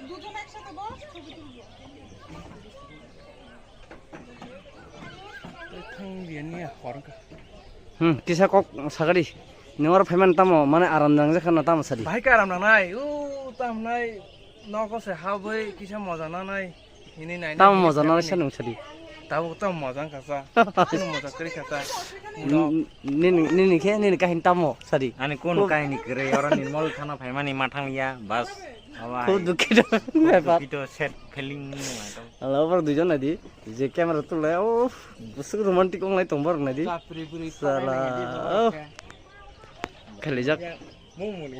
দুজন একসাথে বস ছবি তুলবো kisa kok sagari newar payment tamo mane aram jang jakhana tamo sari ভাই কারাম না নাই ও তাম নাই নকসে হাবই কিসা মজা না নাই হিনি নাই tamo moja na sanung sari তাও তো মজা কাসা মজা করে কাসা nini ke nini kahin tamo sari Ani kono kahini kere orang nirmal thana phaimani mathang ya bas খুব দুঃখিত ব্যাপার itu set feeling atau আল্লাহ পর দুজন নাদি যে ক্যামেরা তুলে ও বুসুক রোমান্টিক অনলাই তোমার নাদি সালা খেলে যাক মুমুনি